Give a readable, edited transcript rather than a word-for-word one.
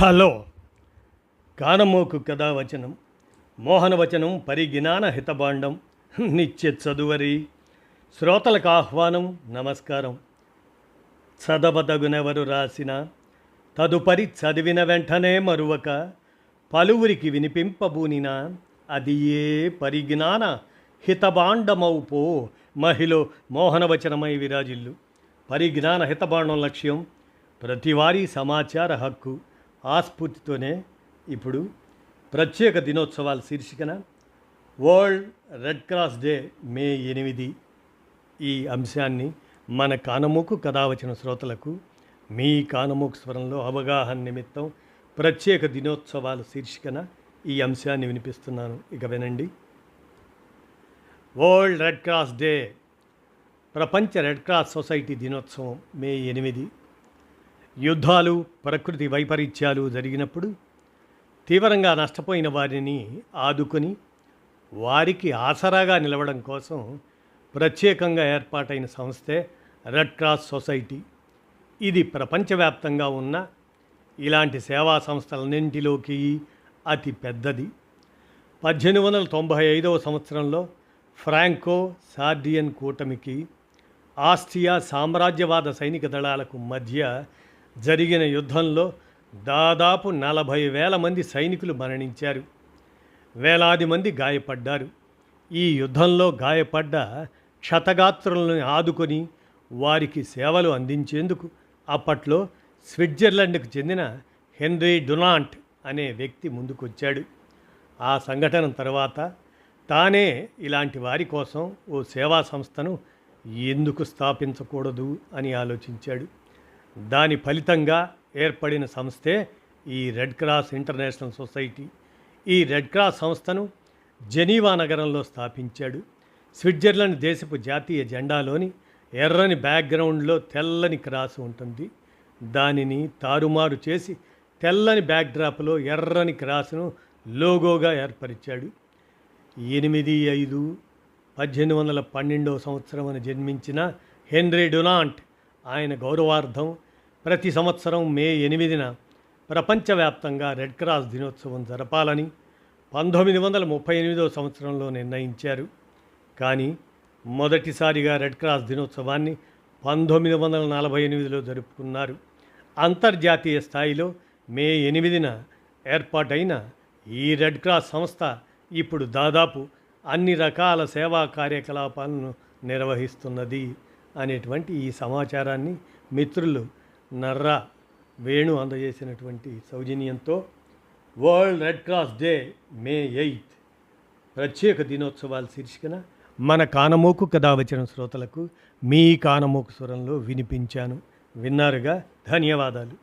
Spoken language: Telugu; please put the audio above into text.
హలో. కానమోకు కథావచనం మోహనవచనం పరిజ్ఞాన హితబాండం నిత్య చదువరి శ్రోతలకు ఆహ్వానం నమస్కారం. చదవదగునెవరు రాసిన తదుపరి చదివిన వెంటనే మరువక పలువురికి వినిపింపబూనిన అది ఏ పరిజ్ఞాన హితబాండమౌపో మహిళ మోహనవచనమై విరాజిల్లు. పరిజ్ఞాన హితబాండం లక్ష్యం ప్రతివారీ సమాచార హక్కు. ఆ స్ఫూర్తితోనే ఇప్పుడు ప్రత్యేక దినోత్సవాల శీర్షికన వరల్డ్ రెడ్ క్రాస్ డే మే 8 ఈ అంశాన్ని మన కానమోకు కథావచన శ్రోతలకు మీ కానమోకు స్వరంలో అవగాహన నిమిత్తం ప్రత్యేక దినోత్సవాల శీర్షికన ఈ అంశాన్ని వినిపిస్తున్నాను. ఇక వినండి. వరల్డ్ రెడ్ క్రాస్ డే, ప్రపంచ రెడ్ క్రాస్ సొసైటీ దినోత్సవం మే 8. యుద్ధాలు, ప్రకృతి వైపరీత్యాలు జరిగినప్పుడు తీవ్రంగా నష్టపోయిన వారిని ఆదుకొని వారికి ఆసరాగా నిలవడం కోసం ప్రత్యేకంగా ఏర్పాటైన సంస్థే రెడ్ క్రాస్ సొసైటీ. ఇది ప్రపంచవ్యాప్తంగా ఉన్న ఇలాంటి సేవా సంస్థలన్నింటిలోకి అతి పెద్దది. 1895 సంవత్సరంలో ఫ్రాంకో సార్డియన్ కూటమికి ఆస్ట్రియా సామ్రాజ్యవాద సైనిక దళాలకు మధ్య జరిగిన యుద్ధంలో దాదాపు 40,000 మంది సైనికులు మరణించారు. వేలాది మంది గాయపడ్డారు. ఈ యుద్ధంలో గాయపడ్డ క్షతగాత్రులను ఆదుకొని వారికి సేవలు అందించేందుకు అప్పట్లో స్విట్జర్లాండ్కు చెందిన హెన్రీ డునాంట్ అనే వ్యక్తి ముందుకొచ్చాడు. ఆ సంఘటన తర్వాత తానే ఇలాంటి వారి కోసం ఓ సేవా సంస్థను ఎందుకు స్థాపించకూడదు అని ఆలోచించాడు. దాని ఫలితంగా ఏర్పడిన సంస్థే ఈ రెడ్ క్రాస్ ఇంటర్నేషనల్ సొసైటీ. ఈ రెడ్ క్రాస్ సంస్థను జెనీవా నగరంలో స్థాపించాడు. స్విట్జర్లాండ్ దేశపు జాతీయ జెండాలోని ఎర్రని బ్యాక్గ్రౌండ్లో తెల్లని క్రాస్ ఉంటుంది. దానిని తారుమారు చేసి తెల్లని బ్యాక్డ్రాప్లో ఎర్రని క్రాస్ను లోగోగా ఏర్పరిచాడు. 8/5/1812 సంవత్సరం అని జన్మించిన హెన్రీ డునాంట్ ఆయన గౌరవార్థం ప్రతి సంవత్సరం మే 8న ప్రపంచవ్యాప్తంగా రెడ్ క్రాస్ దినోత్సవం జరపాలని 1938 సంవత్సరంలో నిర్ణయించారు. కానీ మొదటిసారిగా రెడ్ క్రాస్ దినోత్సవాన్ని 1948లో జరుపుకున్నారు. అంతర్జాతీయ స్థాయిలో మే 8న ఏర్పాటైన ఈ రెడ్ క్రాస్ సంస్థ ఇప్పుడు దాదాపు అన్ని రకాల సేవా కార్యకలాపాలను నిర్వహిస్తున్నది అనేటువంటి ఈ సమాచారాన్ని మిత్రులు నర్రా వేణు అందజేసినటువంటి సౌజన్యంతో వరల్డ్ రెడ్ క్రాస్ డే మే 8 ప్రత్యేక దినోత్సవాల శీర్షికన మన కానమోకు కథావచన శ్రోతలకు మీ కానమోకు స్వరంలో వినిపించాను. విన్నారుగా, ధన్యవాదాలు.